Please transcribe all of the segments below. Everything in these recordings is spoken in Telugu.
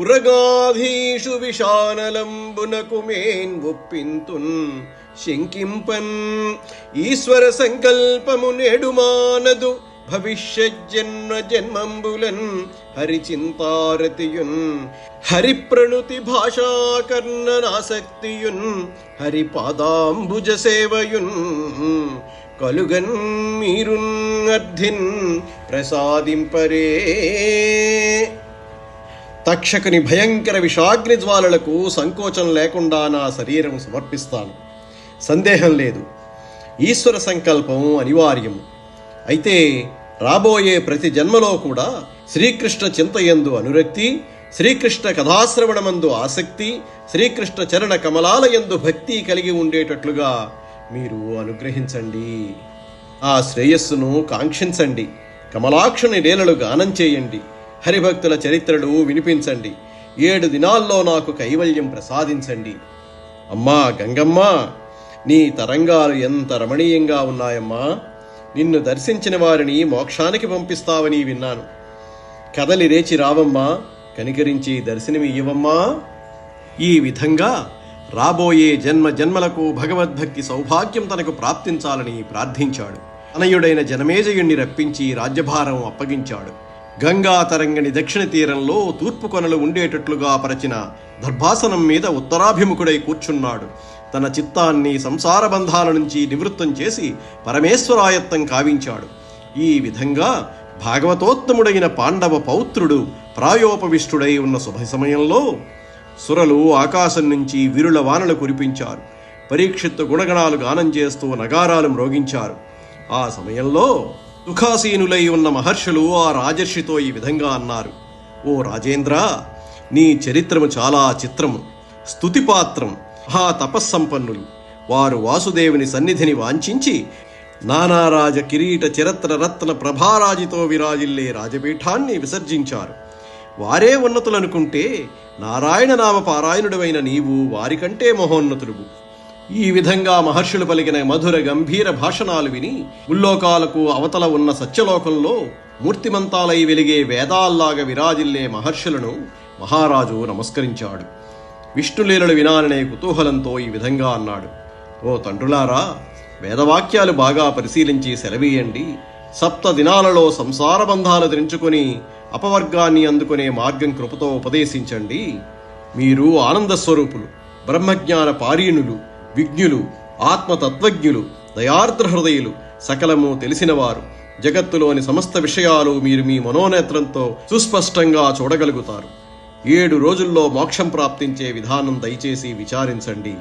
ఉరగాధీషు విశానలంబునకు మేన్ ఒప్పింతున్ శంకింపన్ ఈశ్వర సంకల్పము నేడుమానదు భవిష్యజ్జన్మ జన్మంబులన్ హరిచింతారతియున్ హరిప్రణుతి భాషాకర్ణనాసక్తియున్ హరిపాదాంబుజ సేవయున్ కలుగన్ మీరున్ అర్థిన్ ప్రసాదింపరే. తక్షకుని భయంకర విషాగ్ని జ్వాలలకు సంకోచం లేకుండా నా శరీరం సమర్పిస్తాను. సందేహం లేదు, ఈశ్వర సంకల్పం అనివార్యము. అయితే రాబోయే ప్రతి జన్మలో కూడా శ్రీకృష్ణ చింతయందు అనురక్తి, శ్రీకృష్ణ కథాశ్రవణమందు ఆసక్తి, శ్రీకృష్ణ చరణ కమలాలయందు భక్తి కలిగి ఉండేటట్లుగా మీరు అనుగ్రహించండి. ఆ శ్రేయస్సును కాంక్షించండి. కమలాక్షుని లీలలు గానం చేయండి. హరిభక్తుల చరిత్రలు వినిపించండి. 7 దినాల్లో నాకు కైవల్యం ప్రసాదించండి. అమ్మా గంగమ్మ, నీ తరంగాలు ఎంత రమణీయంగా ఉన్నాయమ్మా. నిన్ను దర్శించిన వారిని మోక్షానికి పంపిస్తావని విన్నాను. కదలి రేచి రావమ్మా, కనికరించి దర్శనమి ఇవ్వమ్మా. ఈ విధంగా రాబోయే జన్మ జన్మలకు భగవద్భక్తి సౌభాగ్యం తనకు ప్రాప్తించాలని ప్రార్థించాడు. అనయుడైన జనమేజయుణ్ణి రప్పించి రాజ్యభారం అప్పగించాడు. గంగా తరంగని దక్షిణ తీరంలో తూర్పు కొనలు ఉండేటట్లుగా పరచిన దర్భాసనం మీద ఉత్తరాభిముఖుడై కూర్చున్నాడు. తన చిత్తాన్ని సంసార బంధాల నుంచి నివృత్తం చేసి పరమేశ్వరాయత్తం కావించాడు. ఈ విధంగా భాగవతోత్తముడైన పాండవ పౌత్రుడు ప్రాయోపవిష్టుడై ఉన్న శుభ సమయంలో సురలు ఆకాశం నుంచి వీరుల వానలు కురిపించారు. పరీక్షిత్తు గుణగణాలు గానం చేస్తూ నగారాలు మ్రోగించారు. ఆ సమయంలో సుఖాసీనులై ఉన్న మహర్షులు ఆ రాజర్షితో ఈ విధంగా అన్నారు: ఓ రాజేంద్ర, నీ చరిత్రము చాలా చిత్రము, స్తుతిపాత్రం, మహా తపస్సంపన్నులు. వారు వాసుదేవుని సన్నిధిని వాంఛించి నానారాజ కిరీట చిరత్ర రత్న ప్రభారాజితో విరాజిల్లే రాజపీఠాన్ని విసర్జించారు. వారే ఉన్నతులనుకుంటే నారాయణ నామ పారాయణుడవైన నీవు వారికంటే మహోన్నతులువు. ఈ విధంగా మహర్షులు పలికిన మధుర గంభీర భాషణాలు విని ముల్లోకాలకు అవతల ఉన్న సత్యలోకంలో మూర్తిమంతాలై వెలిగే వేదాల్లాగా విరాజిల్లే మహర్షులను మహారాజు నమస్కరించాడు. విష్ణులీలలు వినాలనే కుతూహలంతో ఈ విధంగా అన్నాడు: ఓ తండ్రులారా, వేదవాక్యాలు బాగా పరిశీలించి సెలవీయండి. 7 దినాలలో సంసార బంధాలు తెంచుకొని అపవర్గాన్ని అందుకునే మార్గం కృపతో ఉపదేశించండి. మీరు ఆనందస్వరూపులు, బ్రహ్మజ్ఞాన పారీణులు, విజ్ఞులు, ఆత్మతత్వజ్ఞులు, దయార్ద్ర హృదయులు, సకలము తెలిసినవారు. జగత్తులోని సమస్త విషయాలు మీరు మీ మనోనేత్రంతో సుస్పష్టంగా చూడగలుగుతారు. 7 రోజుల్లో మోక్షం ప్రాప్తించే విధానం దయచేసి విచారించండి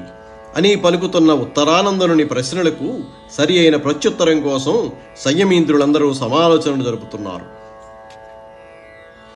అని పలుకుతున్న ఉత్తరానందనుని ప్రశ్నలకు సరి అయిన ప్రత్యుత్తరం కోసం సంయమీంద్రులందరూ సమాలోచనలు జరుపుతున్నారు.